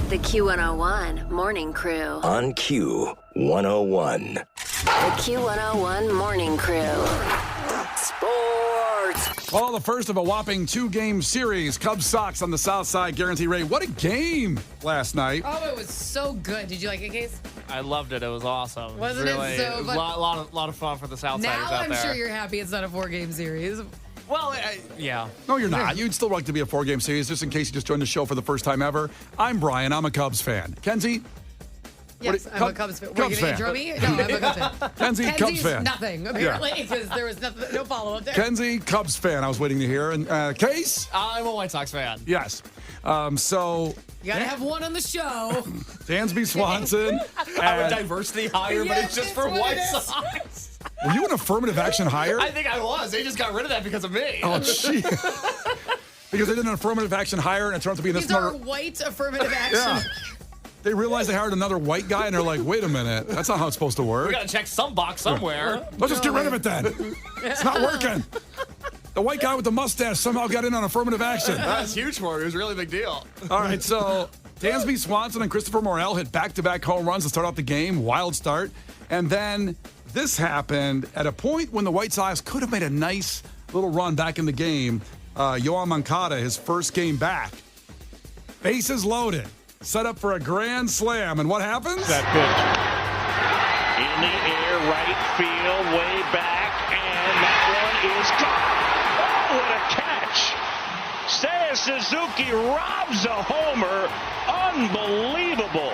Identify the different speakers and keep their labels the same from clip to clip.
Speaker 1: The Q101 Morning Crew.
Speaker 2: On Q101.
Speaker 1: The Q101 Morning Crew. Sports.
Speaker 3: Well, the first of a whopping 2-game series. Cubs Sox on the South Side Guarantee Rate. What a game last night.
Speaker 4: Oh, it was so good. Did you like it, Case?
Speaker 5: I loved it. It was awesome.
Speaker 4: Wasn't it so
Speaker 5: It was
Speaker 4: fun?
Speaker 5: a lot of fun for the Southsiders
Speaker 4: Now
Speaker 5: out
Speaker 4: I'm
Speaker 5: there.
Speaker 4: sure you're happy it's not a 4-game series.
Speaker 5: Well, yeah.
Speaker 3: No, you're not. You'd still like to be a 4-game series, just in case you just joined the show for the first time ever. I'm Brian. I'm a Cubs fan. Kenzie?
Speaker 4: Yes, I'm a Cubs fan. Were you going to intro me? No, I'm a Cubs fan.
Speaker 3: Kenzie, Cubs fan.
Speaker 4: Nothing, apparently, because there was no follow-up there.
Speaker 3: Kenzie, Cubs fan. I was waiting to hear. And Case?
Speaker 5: I'm a White Sox fan.
Speaker 3: Yes. So...
Speaker 4: You got to have one on the show.
Speaker 3: Dansby Swanson.
Speaker 5: I would diversity hire, but it's just for White
Speaker 4: it is.
Speaker 5: Sox.
Speaker 3: Were you an affirmative action hire?
Speaker 5: I think I was. They just got rid of that because of me.
Speaker 3: Oh, gee. Because they did an affirmative action hire, and it turns out to be
Speaker 4: These are white affirmative action.
Speaker 3: Yeah. They realized they hired another white guy, and they're like, wait a minute. That's not how it's supposed to work.
Speaker 5: We got to check some box somewhere.
Speaker 3: Let's just get rid of it then. It's not working. The white guy with the mustache somehow got in on affirmative action.
Speaker 5: That's huge for me. It was a really big deal.
Speaker 3: All right, so Dansby Swanson and Christopher Morel hit back-to-back home runs to start off the game. Wild start. And then this happened at a point when the White Sox could have made a nice little run back in the game. Yoan Moncada, his first game back. Bases loaded. Set up for a grand slam. And what happens?
Speaker 6: That pitch. In the air, right field, way back, and that one is caught. Oh, what a catch. Seiya Suzuki robs a homer. Unbelievable.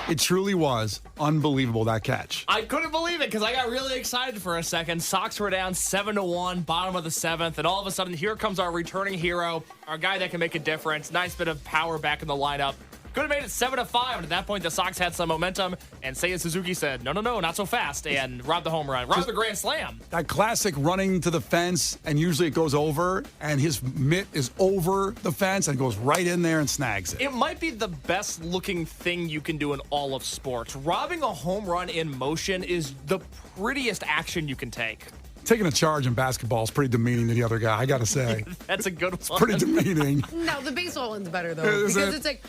Speaker 3: It truly was unbelievable, that catch.
Speaker 5: I couldn't believe it because I got really excited for a second. Sox were down 7-1, bottom of the 7th, and all of a sudden, here comes our returning hero, our guy that can make a difference. Nice bit of power back in the lineup. Could have made it 7-5, and at that point, the Sox had some momentum, and Seiya Suzuki said, no, not so fast, and robbed the home run, robbed the grand slam.
Speaker 3: That classic running to the fence, and usually it goes over, and his mitt is over the fence and goes right in there and snags it.
Speaker 5: It might be the best looking thing you can do in all of sports. Robbing a home run in motion is the prettiest action you can take.
Speaker 3: Taking a charge in basketball is pretty demeaning to the other guy, I gotta say.
Speaker 5: That's a good one.
Speaker 3: It's pretty demeaning.
Speaker 4: No, the baseball one's better, though.
Speaker 3: Is
Speaker 4: because
Speaker 3: it?
Speaker 4: it's like...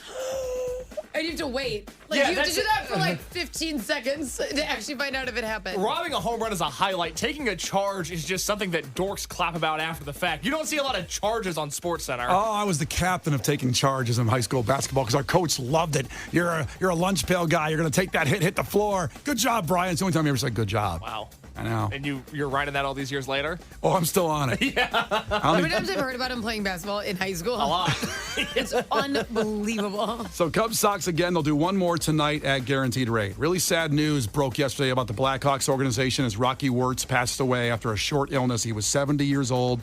Speaker 4: And you have to wait. Like,
Speaker 5: Yeah,
Speaker 4: you have to
Speaker 5: that's
Speaker 4: do
Speaker 5: it.
Speaker 4: that for like 15 seconds to actually find out if it happened.
Speaker 5: Robbing a home run is a highlight. Taking a charge is just something that dorks clap about after the fact. You don't see a lot of charges on SportsCenter.
Speaker 3: Oh, I was the captain of taking charges in high school basketball because our coach loved it. You're a lunch pail guy. You're going to take that hit the floor. Good job, Brian. It's the only time you ever said good job.
Speaker 5: Wow.
Speaker 3: I know.
Speaker 5: And you're writing that all these years later?
Speaker 3: Oh, I'm still on it.
Speaker 4: How many times have I heard about him playing basketball in high school?
Speaker 5: A lot.
Speaker 4: It's unbelievable.
Speaker 3: So Cubs Sox again, they'll do one more tonight at Guaranteed Rate. Really sad news broke yesterday about the Blackhawks organization as Rocky Wirtz passed away after a short illness. He was 70 years old.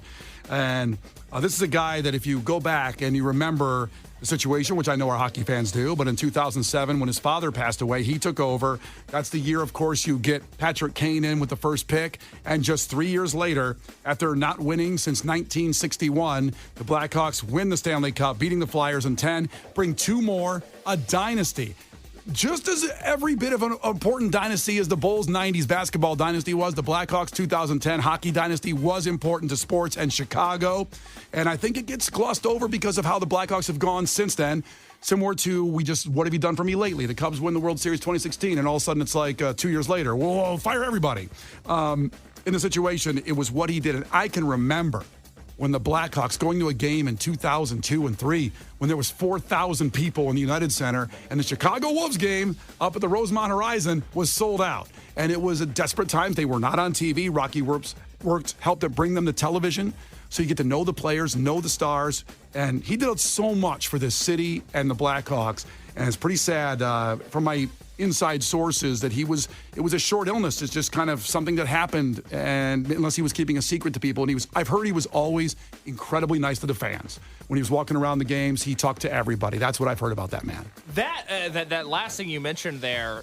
Speaker 3: And this is a guy that if you go back and you remember the situation, which I know our hockey fans do, but in 2007, when his father passed away, he took over. That's the year, of course, you get Patrick Kane in with the first pick. And just 3 years later, after not winning since 1961, the Blackhawks win the Stanley Cup, beating the Flyers in 10, bring two more, a dynasty. Just as every bit of an important dynasty as the Bulls' 90s basketball dynasty was, the Blackhawks' 2010 hockey dynasty was important to sports and Chicago. And I think it gets glossed over because of how the Blackhawks have gone since then. Similar to, what have you done for me lately? The Cubs win the World Series 2016, and all of a sudden it's like 2 years later, whoa, fire everybody. In the situation, it was what he did. And I can remember when the Blackhawks going to a game in 2002 and 3 when there was 4,000 people in the United Center, and the Chicago Wolves game up at the Rosemont Horizon was sold out. And it was a desperate time. They were not on TV. Rocky Wirtz helped to bring them to television, so you get to know the players, know the stars, and he did so much for this city and the Blackhawks. And it's pretty sad from my inside sources that it was a short illness. It's just kind of something that happened, and unless he was keeping a secret to people. And I've heard he was always incredibly nice to the fans. When he was walking around the games, he talked to everybody. That's what I've heard about that man.
Speaker 5: That last thing you mentioned there,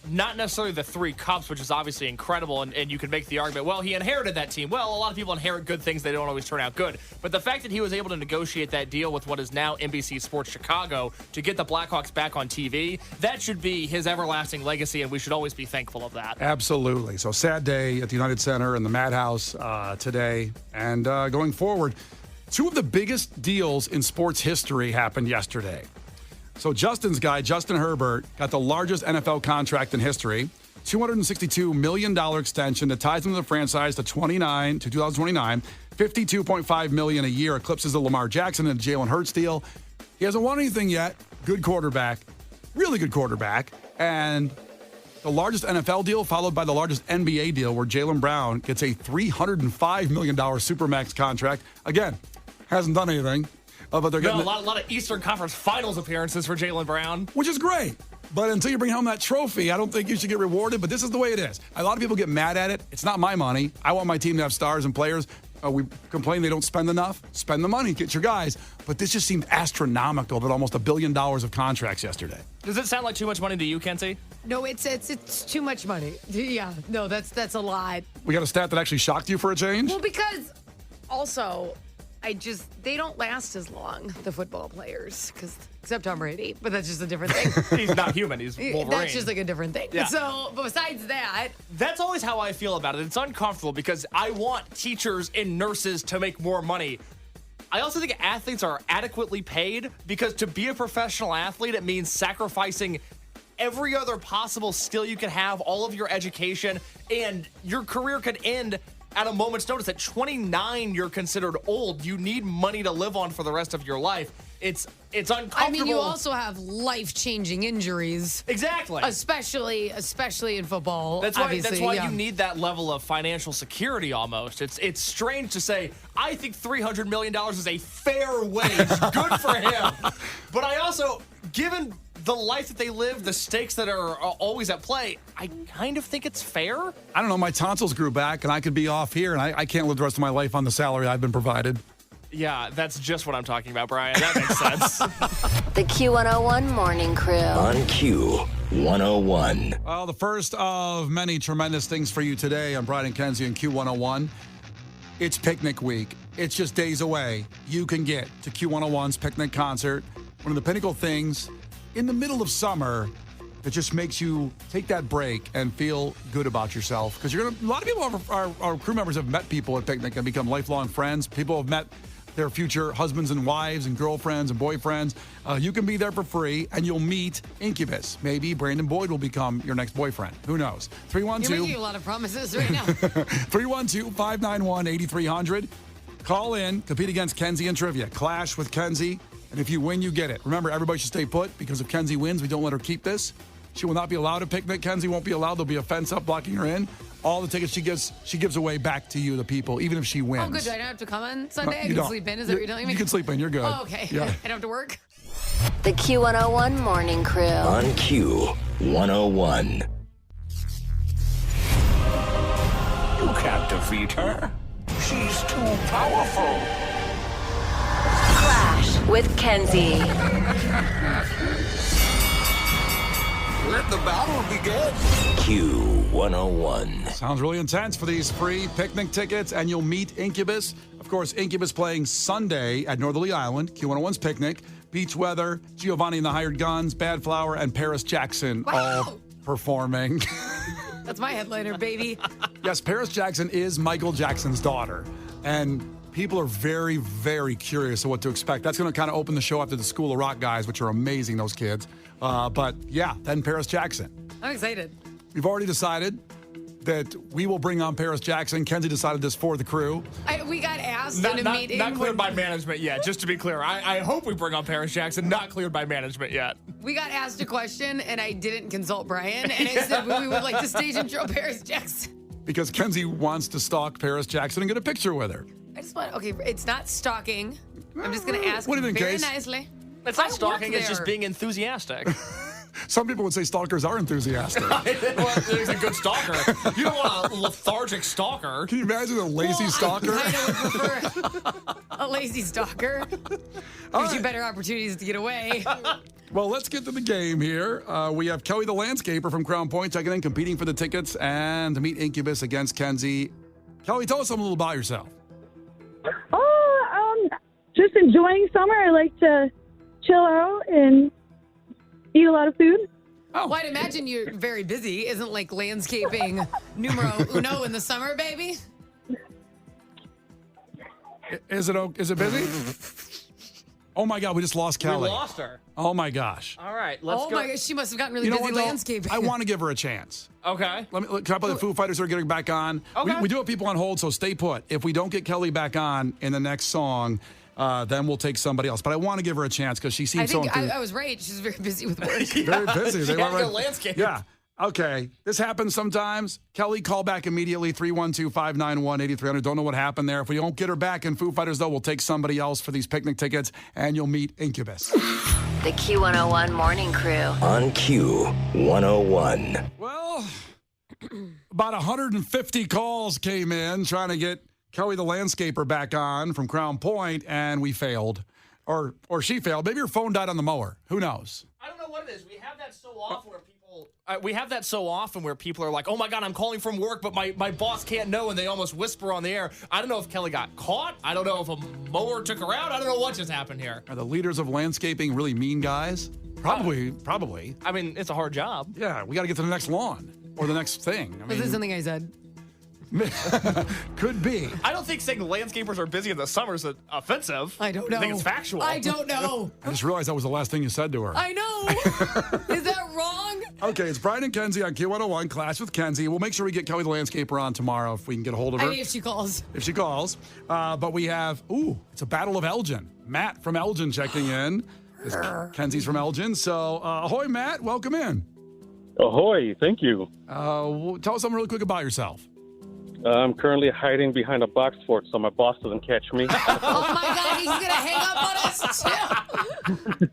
Speaker 5: not necessarily the 3 Cups, which is obviously incredible, and you could make the argument, well, he inherited that team. Well, a lot of people inherit good things. They don't always turn out good. But the fact that he was able to negotiate that deal with what is now NBC Sports Chicago to get the Blackhawks back on TV, that should be his everlasting legacy, and we should always be thankful of that.
Speaker 3: Absolutely. So sad day at the United Center and the Madhouse today. And going forward, 2 of the biggest deals in sports history happened yesterday. So Justin's guy, Justin Herbert, got the largest NFL contract in history. $262 million extension that ties him to the franchise to 2029. $52.5 million a year, eclipses the Lamar Jackson and Jalen Hurts deal. He hasn't won anything yet. Good quarterback, really good quarterback, and the largest NFL deal followed by the largest NBA deal, where Jaylen Brown gets a $305 million Supermax contract. Again, hasn't done anything, but they're getting
Speaker 5: a lot of Eastern Conference Finals appearances for Jaylen Brown,
Speaker 3: which is great. But until you bring home that trophy, I don't think you should get rewarded. But this is the way it is. A lot of people get mad at it. It's not my money. I want my team to have stars and players. We complain they don't spend enough. Spend the money. Get your guys. But this just seemed astronomical, that almost $1 billion of contracts yesterday.
Speaker 5: Does it sound like too much money to you, Kenzie?
Speaker 4: No, it's too much money. Yeah, no, that's a lot.
Speaker 3: We got a stat that actually shocked you for a change?
Speaker 4: Well, because also, they don't last as long, the football players, except Tom Brady, but that's just a different thing.
Speaker 5: He's not human. He's Wolverine.
Speaker 4: That's just like a different thing.
Speaker 5: Yeah.
Speaker 4: So, but besides that,
Speaker 5: that's always how I feel about it. It's uncomfortable because I want teachers and nurses to make more money. I also think athletes are adequately paid, because to be a professional athlete, it means sacrificing every other possible skill you can have, all of your education, and your career could end at a moment's notice. At 29, you're considered old. You need money to live on for the rest of your life. It's uncomfortable.
Speaker 4: I mean, you also have life-changing injuries.
Speaker 5: Exactly.
Speaker 4: Especially in football.
Speaker 5: That's why you need that level of financial security almost. It's strange to say, I think $300 million is a fair wage. Good for him. But I also, given the life that they live, the stakes that are always at play, I kind of think it's fair.
Speaker 3: I don't know. My tonsils grew back, and I could be off here, and I can't live the rest of my life on the salary I've been provided.
Speaker 5: Yeah, that's just what I'm talking about, Brian. That makes sense.
Speaker 1: The Q101 Morning Crew.
Speaker 2: On Q101.
Speaker 3: Well, the first of many tremendous things for you today on Brian and Kenzie and Q101. It's picnic week. It's just days away. You can get to Q101's picnic concert. One of the pinnacle things in the middle of summer that just makes you take that break and feel good about yourself. Because a lot of people, our crew members, have met people at picnic and become lifelong friends. People have met their future husbands and wives and girlfriends and boyfriends. You can be there for free, and you'll meet Incubus. Maybe Brandon Boyd will become your next boyfriend. Who knows? 312.
Speaker 4: You're making a lot of promises right now.
Speaker 3: 312-591-8300. Call in, compete against Kenzie in trivia. Klash with Kenzie. And if you win, you get it. Remember, everybody should stay put, because if Kenzie wins, we don't let her keep this. She will not be allowed to picnic. Kenzie won't be allowed. There'll be a fence up blocking her in. All the tickets she gives away back to you, the people, even if she wins.
Speaker 4: Oh, good. Do I not have to come on Sunday? I
Speaker 3: You
Speaker 4: can
Speaker 3: don't.
Speaker 4: sleep in? Is that what you're telling me?
Speaker 3: You can sleep in. You're good.
Speaker 4: Oh, okay.
Speaker 3: Yeah.
Speaker 4: I don't have to work?
Speaker 1: The Q101 Morning Crew.
Speaker 2: On Q101.
Speaker 6: You can't defeat her. She's too powerful.
Speaker 1: Klash with Kenzie.
Speaker 6: Let the battle begin.
Speaker 2: Q101.
Speaker 3: Sounds really intense for these free picnic tickets, and you'll meet Incubus. Of course, Incubus playing Sunday at Northerly Island, Q101's picnic. Beach Weather, Giovanni and the Hired Guns, Bad Flower, and Paris Jackson all performing.
Speaker 4: That's my headliner, baby.
Speaker 3: Yes, Paris Jackson is Michael Jackson's daughter, and people are very, very curious of what to expect. That's going to kind of open the show after the School of Rock guys, which are amazing, those kids. But yeah, then Paris Jackson.
Speaker 4: I'm excited.
Speaker 3: We've already decided that we will bring on Paris Jackson. Kenzie decided this for the crew.
Speaker 4: We got asked in a meeting.
Speaker 5: Not cleared by management yet, just to be clear. I hope we bring on Paris Jackson, not cleared by management yet.
Speaker 4: We got asked a question, and I didn't consult Brian, and I said we would like to stage and show Paris Jackson.
Speaker 3: Because Kenzie wants to stalk Paris Jackson and get a picture with her.
Speaker 4: I just want, okay, it's not stalking. I'm just going to ask
Speaker 3: What do you think,
Speaker 4: very
Speaker 3: Case?
Speaker 4: nicely.
Speaker 5: It's not
Speaker 4: I
Speaker 5: stalking,
Speaker 4: work
Speaker 5: it's just
Speaker 4: there.
Speaker 5: being enthusiastic.
Speaker 3: Some people would say stalkers are enthusiastic.
Speaker 5: Well, he's a good stalker. You don't want a lethargic stalker.
Speaker 3: Can you imagine a lazy stalker?
Speaker 4: I kind of would prefer a lazy stalker. Gives you better opportunities to get away.
Speaker 3: Well, let's get to the game here. We have Kelly the Landscaper from Crown Point checking in, competing for the tickets, and to meet Incubus against Kenzie. Kelly, tell us something a little about yourself.
Speaker 7: Just enjoying summer. I like to chill out and eat a lot of food.
Speaker 3: Oh.
Speaker 4: Well, I'd imagine you're very busy. Isn't like landscaping numero uno in the summer, baby?
Speaker 3: Is it busy? Oh, my God. We just lost Kelly.
Speaker 5: We lost her.
Speaker 3: Oh, my gosh.
Speaker 5: All right, let's go.
Speaker 4: Oh my gosh, she must have gotten really
Speaker 3: You know
Speaker 4: busy
Speaker 3: what, though?
Speaker 4: landscaping.
Speaker 3: I want to give her a chance.
Speaker 5: Okay.
Speaker 3: Can I play the Foo Fighters who are getting back on?
Speaker 5: Okay.
Speaker 3: We do have people on hold, so stay put. If we don't get Kelly back on in the next song, then we'll take somebody else. But I want to give her a chance because she
Speaker 4: I
Speaker 3: seems
Speaker 4: think
Speaker 3: so enthused.
Speaker 4: I was right. She's very busy with work.
Speaker 3: Very busy. They
Speaker 5: She had
Speaker 3: went
Speaker 5: to go
Speaker 3: right-
Speaker 5: landscape.
Speaker 3: Yeah. Okay. This happens sometimes. Kelly, call back immediately, 312-591-8300. Don't know what happened there. If we don't get her back in Foo Fighters, though, we'll take somebody else for these picnic tickets, and you'll meet Incubus.
Speaker 1: The Q101 Morning Crew.
Speaker 2: On Q101.
Speaker 3: Well, about 150 calls came in trying to get Kelly the landscaper back on from Crown Point, and we failed. Or she failed. Maybe her phone died on the mower. Who knows?
Speaker 5: I don't know what it is. We have that so often where people are like, "Oh my God, I'm calling from work, but my boss can't know," and they almost whisper on the air. I don't know if Kelly got caught. I don't know if a mower took her out. I don't know what just happened here.
Speaker 3: Are the leaders of landscaping really mean guys? Probably.
Speaker 5: I mean, it's a hard job.
Speaker 3: Yeah, we got to get to the next lawn or the next thing. I
Speaker 4: Was this
Speaker 3: mean,
Speaker 4: something I said?
Speaker 3: could be.
Speaker 5: I don't think saying landscapers are busy in the summer is offensive.
Speaker 4: I don't know.
Speaker 5: I think it's factual.
Speaker 4: I don't know.
Speaker 3: I just realized that was the last thing you said to her.
Speaker 4: I know. Is that wrong?
Speaker 3: Okay, it's Brian and Kenzie on Q101, Klash with Kenzie. We'll make sure we get Kelly the landscaper on tomorrow if we can get a hold of her.
Speaker 4: I mean, if she calls.
Speaker 3: If she calls. But we have, it's a battle of Elgin. Matt from Elgin checking in. Kenzie's from Elgin. So, ahoy, Matt. Welcome in.
Speaker 8: Ahoy, thank you.
Speaker 3: Tell us something really quick about yourself.
Speaker 8: I'm currently hiding behind a box fort so my boss doesn't catch me.
Speaker 4: Oh my God, he's going to hang up on us too.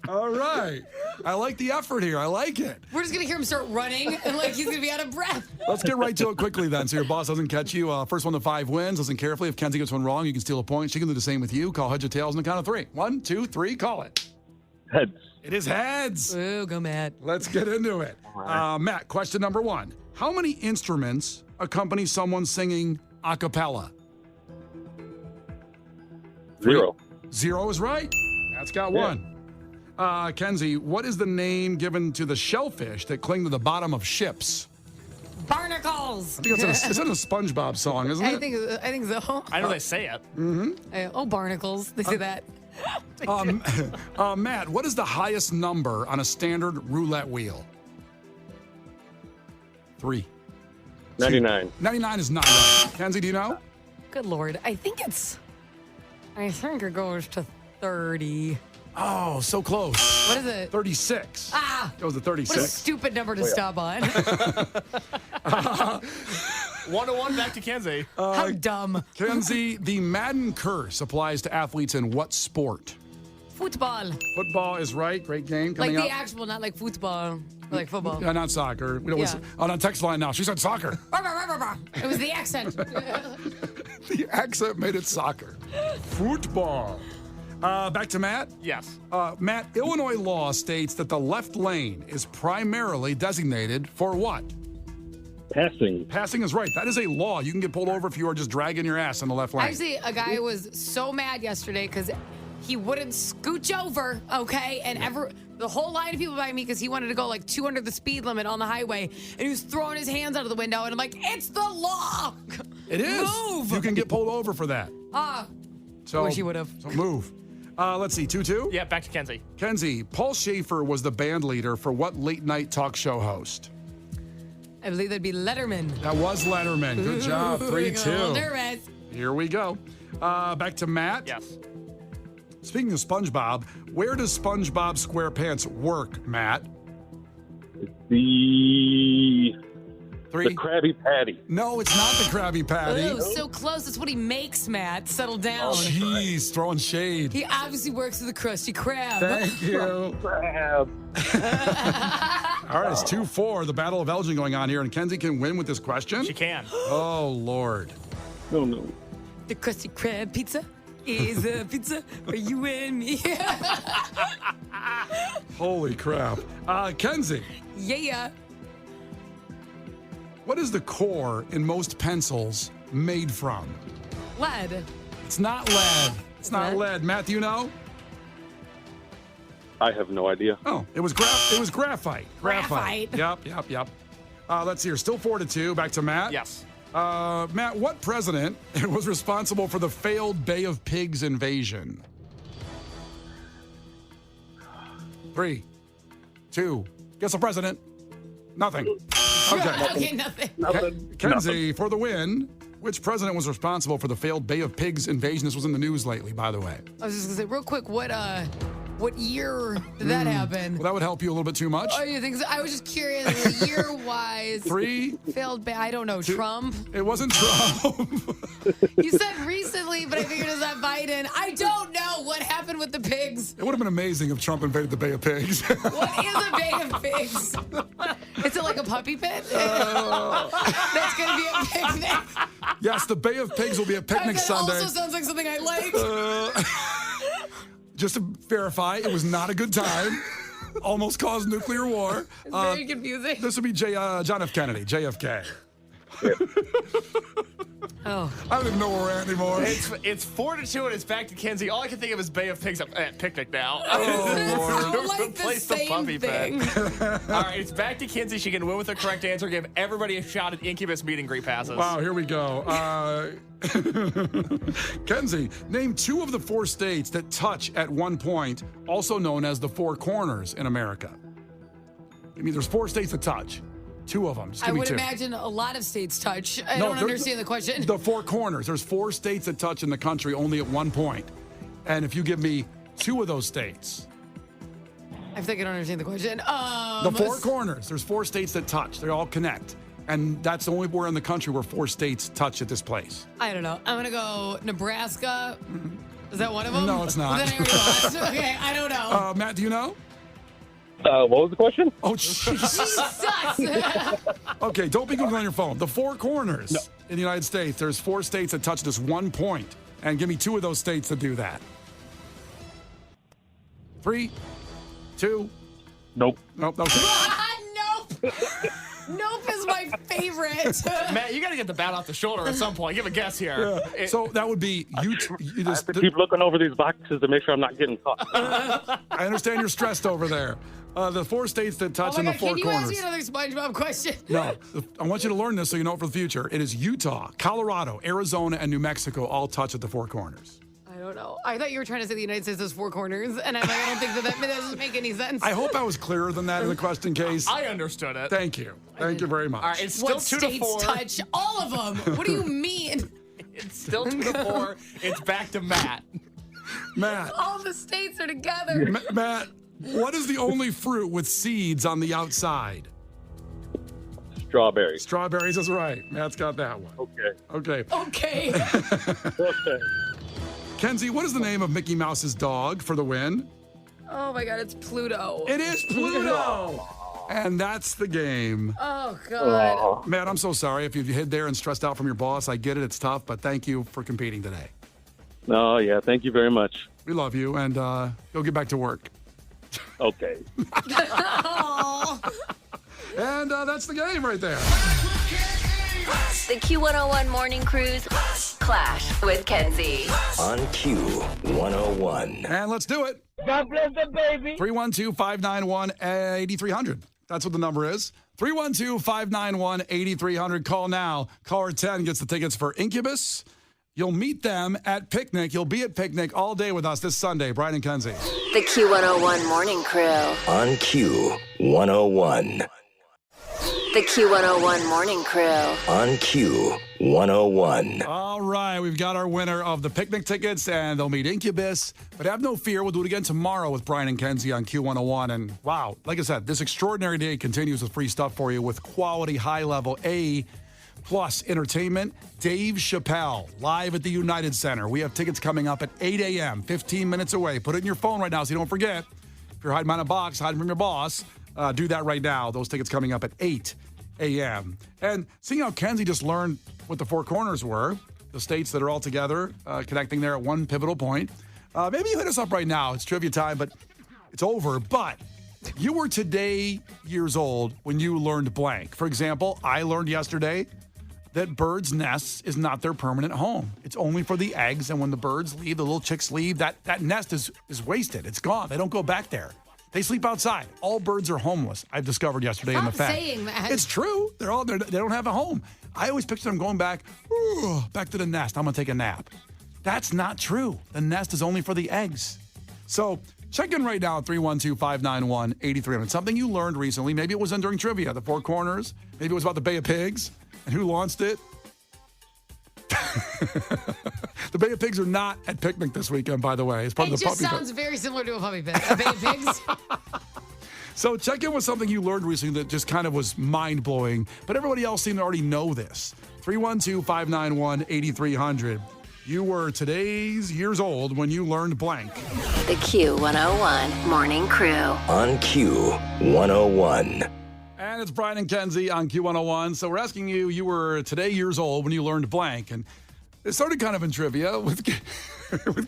Speaker 3: All right. I like the effort here. I like it.
Speaker 4: We're just going to hear him start running and like he's going to be out of breath.
Speaker 3: Let's get right to it quickly then so your boss doesn't catch you. First one to 5 wins. Listen carefully. If Kenzie gets one wrong, you can steal a point. She can do the same with you. Call heads or tails on the count of 3. 1, 2, 3. Call it.
Speaker 8: Heads.
Speaker 3: It is heads.
Speaker 4: Ooh, go Matt.
Speaker 3: Let's get into it. Matt, question number 1. How many instruments accompany someone singing a cappella?
Speaker 8: 0.
Speaker 3: 0 is right. Matt's got 1. Kenzie, what is the name given to the shellfish that cling to the bottom of ships?
Speaker 4: Barnacles.
Speaker 3: I think it's in a SpongeBob song, isn't it?
Speaker 4: I think so.
Speaker 5: I know they say it.
Speaker 4: Barnacles. They say that.
Speaker 3: Matt, what is the highest number on a standard roulette wheel? 3.
Speaker 8: 99.
Speaker 3: 99 is not right. Kenzie, do you know?
Speaker 4: Good Lord. I think it goes to 30.
Speaker 3: Oh, so close.
Speaker 4: What is it?
Speaker 3: 36.
Speaker 4: Ah!
Speaker 3: It was a
Speaker 4: What a
Speaker 3: 36.
Speaker 4: stupid number to stop on.
Speaker 5: 101 back to Kenzie.
Speaker 4: How dumb.
Speaker 3: Kenzie, the Madden curse applies to athletes in what sport?
Speaker 4: Football.
Speaker 3: Football is right. Great game
Speaker 4: Like
Speaker 3: coming
Speaker 4: the
Speaker 3: up.
Speaker 4: actual, not like football. Like football.
Speaker 3: Yeah, not soccer. We don't
Speaker 4: Yeah.
Speaker 3: on text line now. She said soccer.
Speaker 4: It was the accent.
Speaker 3: The accent made it soccer. Football. Back to Matt.
Speaker 5: Yes.
Speaker 3: Matt, Illinois law states that the left lane is primarily designated for what?
Speaker 8: Passing.
Speaker 3: Passing is right. That is a law. You can get pulled over if you are just dragging your ass on the left lane.
Speaker 4: Actually, a guy was so mad yesterday because he wouldn't scooch over, okay? And the whole line of people behind me because he wanted to go like 200 the speed limit on the highway. And he was throwing his hands out of the window. And I'm like, it's the law.
Speaker 3: It is.
Speaker 4: Move.
Speaker 3: You can get pulled over for that. So
Speaker 4: wish he would've.
Speaker 3: So move. Let's see, 2-2.
Speaker 5: Yeah, back to Kenzie.
Speaker 3: Kenzie, Paul Schaefer was the band leader for what late night talk show host?
Speaker 4: I believe that'd be Letterman.
Speaker 3: That was Letterman. Good job.
Speaker 4: Ooh, a little
Speaker 3: 3-2.
Speaker 4: nervous.
Speaker 3: Here we go. Back to Matt.
Speaker 5: Yes.
Speaker 3: Speaking of SpongeBob, where does SpongeBob SquarePants work, Matt?
Speaker 8: The
Speaker 3: 3.
Speaker 8: Krabby Patty.
Speaker 3: No, it's not the Krabby Patty.
Speaker 4: Ooh, so close. That's what he makes, Matt. Settle down.
Speaker 3: Jeez, throwing shade.
Speaker 4: He obviously works with the Krusty Krab.
Speaker 3: Thank you.
Speaker 8: Crab.
Speaker 3: All right, it's 2-4. The Battle of Elgin going on here, and Kenzie can win with this question.
Speaker 5: She can.
Speaker 3: Oh, Lord.
Speaker 8: No.
Speaker 4: The Krusty Krab pizza is a pizza for you and me.
Speaker 3: Holy crap. Kenzie,
Speaker 4: Yeah.
Speaker 3: what is the core in most pencils made from?
Speaker 4: Lead.
Speaker 3: It's not lead. It's not
Speaker 4: lead?
Speaker 3: lead. Matt, do you know?
Speaker 8: I have no idea.
Speaker 3: Oh, it was graphite.
Speaker 4: Graphite.
Speaker 3: Yep. Let's see here. Still 4-2. Back to Matt.
Speaker 5: Yes.
Speaker 3: Matt, what president was responsible for the failed Bay of Pigs invasion? 3, 2. Guess the president. Nothing. Okay.
Speaker 4: Okay, nothing.
Speaker 3: Kenzie, for the win. Which president was responsible for the failed Bay of Pigs invasion? This was in the news lately, by the way.
Speaker 4: I was just gonna say real quick, what year did that happen?
Speaker 3: Well, that would help you a little bit too much.
Speaker 4: Oh, you think so? I was just curious, year-wise.
Speaker 3: 3.
Speaker 4: Failed. I don't know.
Speaker 3: 2.
Speaker 4: Trump.
Speaker 3: It wasn't Trump.
Speaker 4: You said recently, but I figured it's not Biden. I don't know what happened with the pigs.
Speaker 3: It would have been amazing if Trump invaded the Bay of Pigs.
Speaker 4: What is a Bay of Pigs? Is it like a puppy pit? That's going to be a picnic.
Speaker 3: Yes, the Bay of Pigs will be a picnic
Speaker 4: That
Speaker 3: Sunday.
Speaker 4: also sounds like something I like.
Speaker 3: Just to verify, it was not a good time. Almost caused nuclear war.
Speaker 4: It's very confusing.
Speaker 3: This would be John F. Kennedy, JFK.
Speaker 4: Oh.
Speaker 3: I don't even know where we're at anymore.
Speaker 5: It's 4-2 and it's back to Kenzie. All I can think of is Bay of Pigs at Picnic now.
Speaker 4: It's like the
Speaker 5: Replace the
Speaker 4: same
Speaker 5: puppy
Speaker 4: thing.
Speaker 5: pet. All right, it's back to Kenzie. She can win with the correct answer. Give everybody a shot at Incubus meet and greet passes.
Speaker 3: Wow, here we go. Kenzie, name 2 of the 4 states that touch at one point, also known as the 4 corners in America. I mean, there's 4 states that touch. 2 of them. Just
Speaker 4: I
Speaker 3: give me
Speaker 4: would
Speaker 3: 2.
Speaker 4: imagine a lot of states touch. I
Speaker 3: No,
Speaker 4: don't understand the question.
Speaker 3: The 4 corners. There's 4 states that touch in the country only at one point. And if you give me 2 of those states.
Speaker 4: I think I don't understand the question.
Speaker 3: The 4 corners. There's 4 states that touch. They all connect. And that's the only where in the country where 4 states touch at this place.
Speaker 4: I don't know. I'm going to go Nebraska. Is that one of them?
Speaker 3: No, it's not.
Speaker 4: Well, then I already lost. Okay, I don't know.
Speaker 3: Matt, do you know?
Speaker 8: What was the question?
Speaker 3: Oh, Jesus. Okay, don't be Googling on your phone. The 4 corners in the United States, there's 4 states that touch this one point. And give me 2 of those states that do that. 3, 2.
Speaker 8: Nope.
Speaker 3: Nope. Okay.
Speaker 4: Nope. Nope is my favorite.
Speaker 5: Matt, you got to get the bat off the shoulder at some point. Give a guess here.
Speaker 3: So that would be you.
Speaker 8: I have to keep looking over these boxes to make sure I'm not getting caught.
Speaker 3: I understand you're stressed over there. The 4 states that touch
Speaker 4: Oh
Speaker 3: in
Speaker 4: my
Speaker 3: the
Speaker 4: God,
Speaker 3: 4
Speaker 4: can you
Speaker 3: corners.
Speaker 4: ask me another SpongeBob question?
Speaker 3: No, I want you to learn this so you know it for the future. It is Utah, Colorado, Arizona, and New Mexico all touch at the 4 corners.
Speaker 4: I don't know. I thought you were trying to say the United States has 4 corners, and I'm like, I don't think that doesn't make any sense.
Speaker 3: I hope I was clearer than that in the question case.
Speaker 5: I understood it.
Speaker 3: Thank you. Thank you very much.
Speaker 5: All right, it's still
Speaker 4: What
Speaker 5: 2 to
Speaker 4: states
Speaker 5: 4.
Speaker 4: touch? All of them. What do you mean?
Speaker 5: It's still 2 to 4. It's back to Matt.
Speaker 3: Matt,
Speaker 4: All the states are together.
Speaker 3: Matt, what is the only fruit with seeds on the outside?
Speaker 8: Strawberries.
Speaker 3: Strawberries is right. Matt's got that one.
Speaker 8: Okay.
Speaker 3: Okay.
Speaker 8: Okay.
Speaker 3: Kenzie, what is the name of Mickey Mouse's dog for the win?
Speaker 4: Oh my God, it's Pluto.
Speaker 3: It is Pluto. And that's the game.
Speaker 4: Oh God.
Speaker 3: Matt, I'm so sorry if you've hid there and stressed out from your boss. I get it. It's tough, but thank you for competing today.
Speaker 8: Oh, yeah. Thank you very much.
Speaker 3: We love you, and go get back to work.
Speaker 8: Okay.
Speaker 3: And that's the game right there.
Speaker 1: The Q101 Morning Crew's Klash with Kenzie.
Speaker 2: On Q101.
Speaker 3: And let's do it.
Speaker 9: God bless the baby.
Speaker 3: 312-591-8300. That's what the number is. 312-591-8300. Call now. Caller 10 gets the tickets for Incubus. You'll meet them at PIQNIQ. You'll be at PIQNIQ all day with us this Sunday. Brian and Kenzie.
Speaker 1: The Q101 Morning Crew.
Speaker 2: On Q101.
Speaker 1: The Q101 Morning Crew.
Speaker 2: On Q101.
Speaker 3: All right, we've got our winner of the PIQNIQ tickets, and they'll meet Incubus. But have no fear, we'll do it again tomorrow with Brian and Kenzie on Q101. And wow, like I said, this extraordinary day continues with free stuff for you with quality, high-level A-plus entertainment. Dave Chappelle, live at the United Center. We have tickets coming up at 8 a.m., 15 minutes away. Put it in your phone right now so you don't forget. If you're hiding behind a box, hiding from your boss, do that right now. Those tickets coming up at 8 a.m. And seeing how Kenzie just learned what the 4 corners were, the states that are all together, connecting there at one pivotal point. Maybe you hit us up right now. It's trivia time, but it's over. But you were today years old when you learned blank. For example, I learned yesterday that birds' nests is not their permanent home. It's only for the eggs, and when the birds leave, the little chicks leave, that nest is wasted. It's gone. They don't go back there. They sleep outside. All birds are homeless. I've discovered yesterday in the
Speaker 4: Stop
Speaker 3: fact.
Speaker 4: saying that.
Speaker 3: It's true. They don't have a home. I always picture them going back to the nest. I'm gonna take a nap. That's not true. The nest is only for the eggs. So Check in right now at 312-591-8300. Something you learned recently. Maybe it was during trivia, the Four Corners. Maybe it was about the Bay of Pigs and who launched it. The Bay of Pigs are not at PIQNIQ this weekend, by the way. It's part of the puppy.
Speaker 4: It just sounds very similar to a puppy pig. A Bay of Pigs.
Speaker 3: So check in with something you learned recently that just kind of was mind-blowing, but everybody else seemed to already know this. 312-591-8300. You were today's years old when you learned blank.
Speaker 1: The Q101 Morning Crew.
Speaker 2: On Q101.
Speaker 3: And it's Brian and Kenzie on Q101. So we're asking you, you were today years old when you learned blank. And it started kind of in trivia with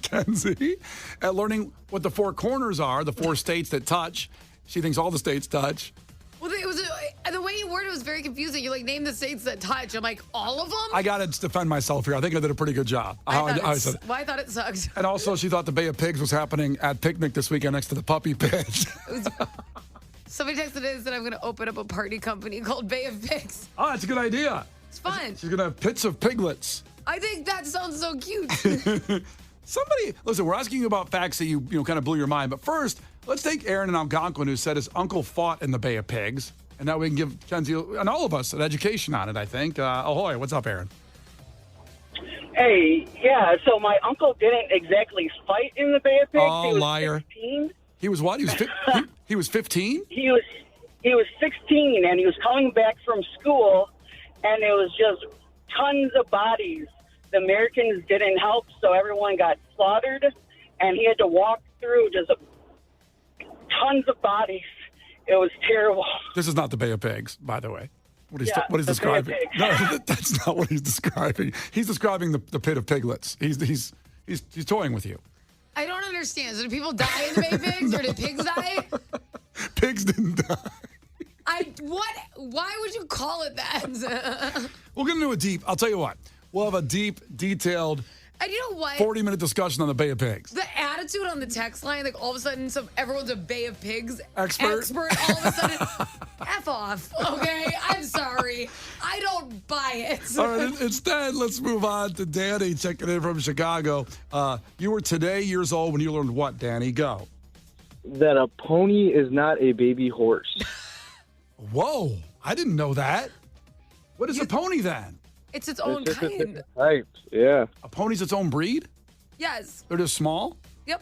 Speaker 3: Kenzie at learning what the four corners are, the four states that touch. She thinks all the states touch.
Speaker 4: Well, it was the way you worded it was very confusing. You name the states that touch. I'm like, all of them?
Speaker 3: I got to defend myself here. I think I did a pretty good job.
Speaker 4: I thought it sucked.
Speaker 3: And also, she thought the Bay of Pigs was happening at PIQNIQ this weekend next to the puppy pit.
Speaker 4: Somebody texted in and said I'm going to open up a party company called Bay of Pigs.
Speaker 3: Oh, that's a good idea.
Speaker 4: It's fun.
Speaker 3: She's going to have pits of piglets.
Speaker 4: I think that sounds so cute.
Speaker 3: Listen, we're asking you about facts that you kind of blew your mind. But first, let's take Aaron in Algonquin, who said his uncle fought in the Bay of Pigs. And now we can give Kenzie and all of us an education on it, I think. Ahoy. What's up, Aaron?
Speaker 9: Hey, yeah, so my uncle didn't exactly fight in the Bay of Pigs.
Speaker 3: Oh,
Speaker 9: he was
Speaker 3: liar.
Speaker 9: 16.
Speaker 3: He was what? He was 15?
Speaker 9: He was 16, and he was coming back from school, and it was just tons of bodies. The Americans didn't help, so everyone got slaughtered, and he had to walk through just tons of bodies. It was terrible.
Speaker 3: This is not the Bay of Pigs, by the way. What he's
Speaker 9: the
Speaker 3: describing.
Speaker 9: Bay of Pigs.
Speaker 3: No, that's not what he's describing. He's describing the pit of piglets. He's toying with you.
Speaker 4: I don't understand. So did people die in the Bay of Pigs, or did pigs die?
Speaker 3: Pigs didn't die.
Speaker 4: What? Why would you call it that?
Speaker 3: We'll get into a deep. I'll tell you what. We'll have a deep, detailed.
Speaker 4: And you know what?
Speaker 3: 40-minute discussion on the Bay of Pigs.
Speaker 4: The attitude on the text line, all of a sudden, everyone's a Bay of Pigs expert. All of a sudden, F off, okay? I'm sorry. I don't buy it.
Speaker 3: All right, instead, let's move on to Danny checking in from Chicago. You were today years old when you learned what, Danny? Go.
Speaker 10: That a pony is not a baby horse.
Speaker 3: Whoa, I didn't know that. What is a pony then?
Speaker 4: It's its own kind.
Speaker 10: Type, yeah.
Speaker 3: A pony's its own breed?
Speaker 4: Yes.
Speaker 3: They're just small?
Speaker 4: Yep.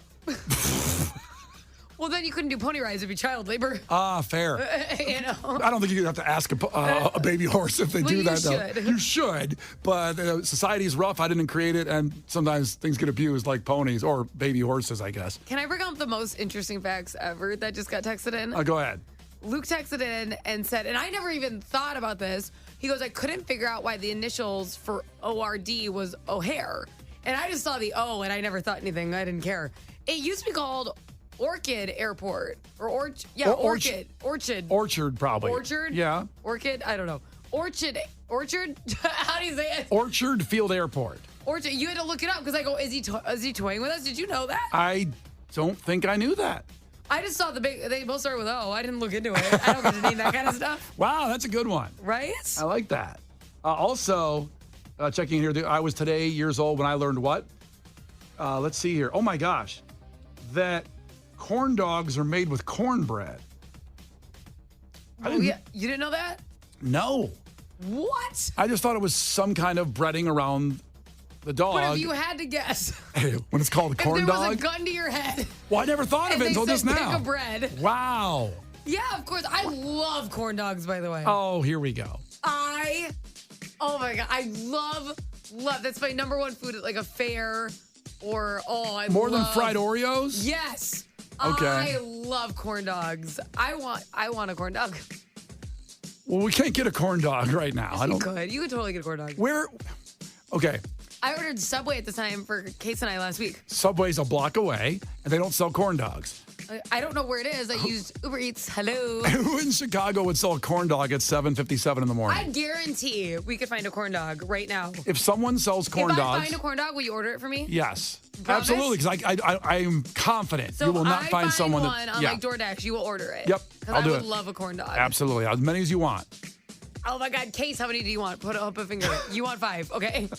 Speaker 4: Well, then you couldn't do pony rides. It'd be child labor.
Speaker 3: Ah, fair.
Speaker 4: You know.
Speaker 3: I don't think you have to ask a baby horse if they do that, though. You should, but society is rough. I didn't create it, and sometimes things get abused like ponies or baby horses, I guess.
Speaker 4: Can I bring up the most interesting facts ever that just got texted in?
Speaker 3: Go ahead.
Speaker 4: Luke texted in and said, and I never even thought about this. He goes, I couldn't figure out why the initials for ORD was O'Hare. And I just saw the O and I never thought anything. I didn't care. It used to be called Orchid Airport. Orchid.
Speaker 3: Orchard, probably.
Speaker 4: Orchard?
Speaker 3: Yeah.
Speaker 4: Orchid? I don't know. Orchard? How do you say it?
Speaker 3: Orchard Field Airport.
Speaker 4: Orchard. You had to look it up because I go, is he toying with us? Did you know that?
Speaker 3: I don't think I knew that.
Speaker 4: I just saw they both start with O. I didn't look into it. I don't get to name that kind of stuff.
Speaker 3: Wow, that's a good one.
Speaker 4: Right?
Speaker 3: I like that. Also, checking here, I was today years old when I learned what? Let's see here. Oh my gosh. That corn dogs are made with cornbread.
Speaker 4: Yeah. You didn't know that?
Speaker 3: No.
Speaker 4: What?
Speaker 3: I just thought it was some kind of breading around the dog.
Speaker 4: But if you had to guess.
Speaker 3: When it's called a corn dog?
Speaker 4: If there was a gun to your head.
Speaker 3: Well, I never thought of it until just now.
Speaker 4: Pick a bread.
Speaker 3: Wow.
Speaker 4: Yeah, of course. I love corn dogs, by the way.
Speaker 3: Oh, here we go.
Speaker 4: Oh my God. I love, that's my number one food at like a fair or,
Speaker 3: More than fried Oreos?
Speaker 4: Yes.
Speaker 3: Okay.
Speaker 4: I love corn dogs. I want a corn dog.
Speaker 3: Well, we can't get a corn dog right now.
Speaker 4: Yes, you could totally get a corn dog.
Speaker 3: Okay.
Speaker 4: I ordered Subway at the time for Case and I last week.
Speaker 3: Subway's a block away, and they don't sell corn dogs.
Speaker 4: I don't know where it is. I used Uber Eats. Hello.
Speaker 3: Who in Chicago would sell a corn dog at 7:57 in the morning?
Speaker 4: I guarantee we could find a corn dog right now.
Speaker 3: If someone sells corn dogs.
Speaker 4: If I find a corn dog, will you order it for me?
Speaker 3: Yes.
Speaker 4: Promise?
Speaker 3: Absolutely, because I am confident you will not find someone that.
Speaker 4: So on like DoorDash, you will order it.
Speaker 3: Yep, I'll do it.
Speaker 4: I would love a corn dog.
Speaker 3: Absolutely, as many as you want.
Speaker 4: Oh my God, Case, how many do you want? Put up a finger. You want 5, okay?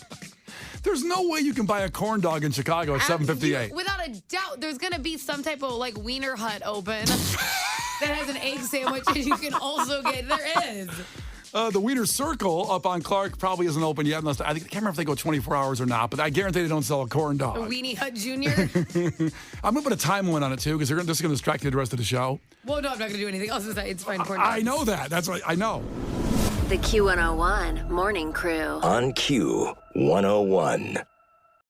Speaker 3: There's no way you can buy a corn dog in Chicago at 7:58.
Speaker 4: Without a doubt there's going to be some type of like Wiener Hut open that has an egg sandwich and you can also get. There is.
Speaker 3: The Wiener Circle up on Clark probably isn't open yet. Unless I can't remember if they go 24 hours or not, but I guarantee they don't sell a corn dog.
Speaker 4: A Weenie Hut Jr.
Speaker 3: I'm going to put a time limit on it, too, because they're just going to distract you the rest of the show.
Speaker 4: Well, no, I'm not going to do anything else. It's fine.
Speaker 3: I know that. That's what I know.
Speaker 1: The Q101 Morning Crew.
Speaker 2: On Q101.